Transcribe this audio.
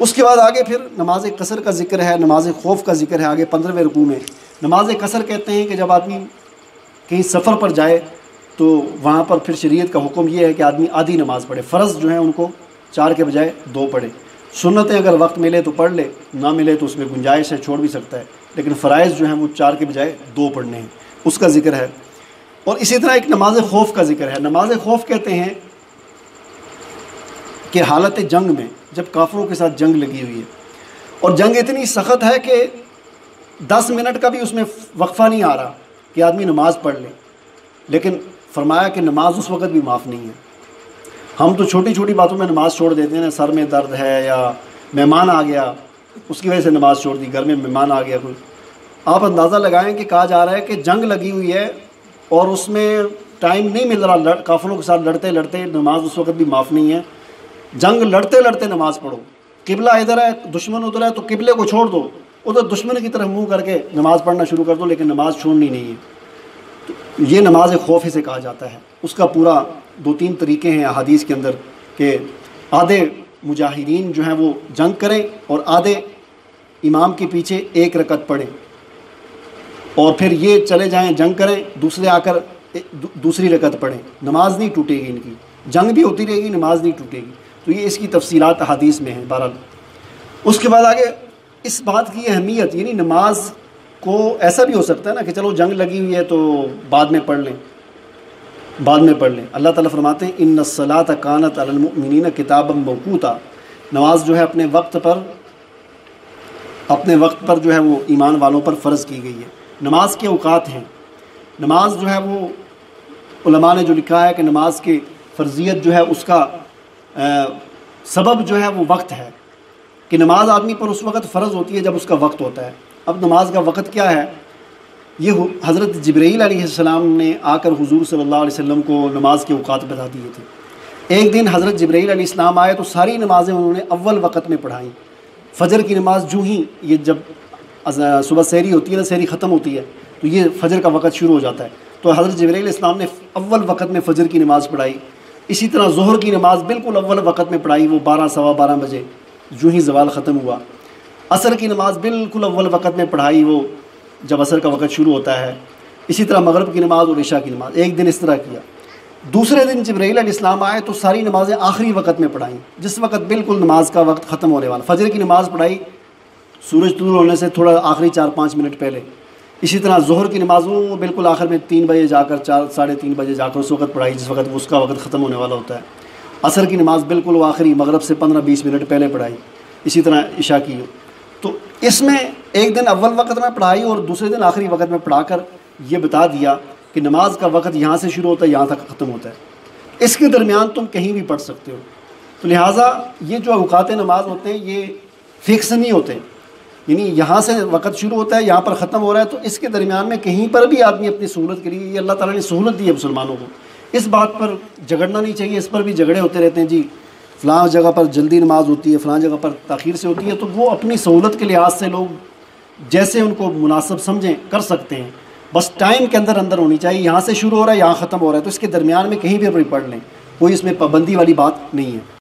اس کے بعد آگے پھر نماز قصر کا ذکر ہے، نماز خوف کا ذکر ہے آگے 15ویں رکوع میں۔ نماز قصر کہتے ہیں کہ جب آدمی کہیں سفر پر جائے تو وہاں پر پھر شریعت کا حکم یہ ہے کہ آدمی آدھی نماز پڑھے، فرض جو ہیں ان کو 4 کے بجائے 2 پڑھے، سنتیں اگر وقت ملے تو پڑھ لے، نہ ملے تو اس میں گنجائش ہے چھوڑ بھی سکتا ہے، لیکن فرائض جو ہیں وہ 4 کے بجائے 2 پڑھنے ہیں، اس کا ذکر ہے۔ اور اسی طرح ایک نماز خوف کا ذکر ہے۔ نماز خوف کہتے ہیں کہ حالت جنگ میں جب کافروں کے ساتھ جنگ لگی ہوئی ہے اور جنگ اتنی سخت ہے کہ 10 منٹ کا بھی اس میں وقفہ نہیں آ رہا کہ آدمی نماز پڑھ لے، لیکن فرمایا کہ نماز اس وقت بھی معاف نہیں ہے۔ ہم تو چھوٹی چھوٹی باتوں میں نماز چھوڑ دیتے ہیں نا، سر میں درد ہے یا مہمان آ گیا اس کی وجہ سے نماز چھوڑ دی، گھر میں مہمان آ گیا کوئی۔ آپ اندازہ لگائیں کہ کہا جا رہا ہے کہ جنگ لگی ہوئی ہے اور اس میں ٹائم نہیں مل رہا، کافروں کے ساتھ لڑتے لڑتے نماز اس وقت بھی معاف نہیں ہے۔ جنگ لڑتے لڑتے نماز پڑھو، قبلہ ادھر ہے دشمن ادھر ہے تو قبلے کو چھوڑ دو، ادھر دشمن کی طرف منہ کر کے نماز پڑھنا شروع کر دو، لیکن نماز چھوڑنی نہیں ہے۔ تو یہ نماز خوف سے کہا جاتا ہے۔ اس کا پورا 2-3 طریقے ہیں احادیث کے اندر کہ آدھے مجاہدین جو ہیں وہ جنگ کریں اور آدھے امام کے پیچھے 1 رکعت پڑھیں اور پھر یہ چلے جائیں جنگ کریں، دوسرے آ کر دوسری رکعت پڑھیں، نماز نہیں ٹوٹے گی، ان کی جنگ بھی ہوتی رہے گی، نماز نہیں ٹوٹے گی۔ تو یہ اس کی تفصیلات احادیث میں ہیں بہرحال۔ اس کے بعد آگے اس بات کی اہمیت، یعنی نماز کو ایسا بھی ہو سکتا ہے نا کہ چلو جنگ لگی ہوئی ہے تو بعد میں پڑھ لیں، بعد میں پڑھ لیں۔ اللہ تعالیٰ فرماتے ہیں ان الصلاۃ کانت علی المؤمنین کتابا موقوتا، نماز جو ہے اپنے وقت پر جو ہے وہ ایمان والوں پر فرض کی گئی ہے۔ نماز کے اوقات ہیں، نماز جو ہے وہ علماء نے جو لکھا ہے کہ نماز کی فرضیت جو ہے اس کا سبب جو ہے وہ وقت ہے، کہ نماز آدمی پر اس وقت فرض ہوتی ہے جب اس کا وقت ہوتا ہے۔ اب نماز کا وقت کیا ہے، یہ حضرت جبرائیل علیہ السلام نے آ کر حضور صلی اللہ علیہ وسلم کو نماز کے اوقات بتا دیے تھے۔ ایک دن حضرت جبرائیل علیہ السلام آئے تو ساری نمازیں انہوں نے اول وقت میں پڑھائیں۔ فجر کی نماز جو ہی یہ جب صبح سحری ہوتی ہے نا، سحری ختم ہوتی ہے تو یہ فجر کا وقت شروع ہو جاتا ہے، تو حضرت جبرائیل علیہ السلام نے اول وقت میں فجر کی نماز پڑھائی۔ اسی طرح ظہر کی نماز بالکل اول وقت میں پڑھائی، وہ 12 سوا 12 بجے جو ہی زوال ختم ہوا۔ عصر کی نماز بالکل اول وقت میں پڑھائی، وہ جب عصر کا وقت شروع ہوتا ہے۔ اسی طرح مغرب کی نماز اور عشاء کی نماز ایک دن اس طرح کیا۔ دوسرے دن جبرائیل علیہ السلام آئے تو ساری نمازیں آخری وقت میں پڑھائیں، جس وقت بالکل نماز کا وقت ختم ہونے والا۔ فجر کی نماز پڑھائی سورج طلوع ہونے سے تھوڑا آخری 4-5 منٹ پہلے۔ اسی طرح ظہر کی نماز وہ بالکل آخر میں 3 بجے جا کر 4-3:30 بجے جا کر اس وقت پڑھائی جس وقت اس کا وقت ختم ہونے والا ہوتا ہے۔ عصر کی نماز بالکل وہ آخری مغرب سے 15-20 منٹ پہلے پڑھائی۔ اسی طرح عشاء کی۔ تو اس میں ایک دن اول وقت میں پڑھائی اور دوسرے دن آخری وقت میں پڑھا کر یہ بتا دیا کہ نماز کا وقت یہاں سے شروع ہوتا ہے یہاں تک ختم ہوتا ہے، اس کے درمیان تم کہیں بھی پڑھ سکتے ہو۔ تو لہٰذا یہ جو اوقات نماز ہوتے ہیں یہ فکس نہیں ہوتے، یعنی یہاں سے وقت شروع ہوتا ہے یہاں پر ختم ہو رہا ہے، تو اس کے درمیان میں کہیں پر بھی آدمی اپنی سہولت کے لیے، یہ اللہ تعالیٰ نے سہولت دی ہے مسلمانوں کو، اس بات پر جھگڑنا نہیں چاہیے۔ اس پر بھی جھگڑے ہوتے رہتے ہیں، جی فلاں جگہ پر جلدی نماز ہوتی ہے، فلاں جگہ پر تاخیر سے ہوتی ہے، تو وہ اپنی سہولت کے لحاظ سے لوگ جیسے ان کو مناسب سمجھیں کر سکتے ہیں، بس ٹائم کے اندر ہونی چاہیے۔ یہاں سے شروع ہو رہا ہے یہاں ختم ہو رہا ہے تو اس کے درمیان میں کہیں بھی پڑھ لیں، کوئی اس میں پابندی والی بات نہیں ہے۔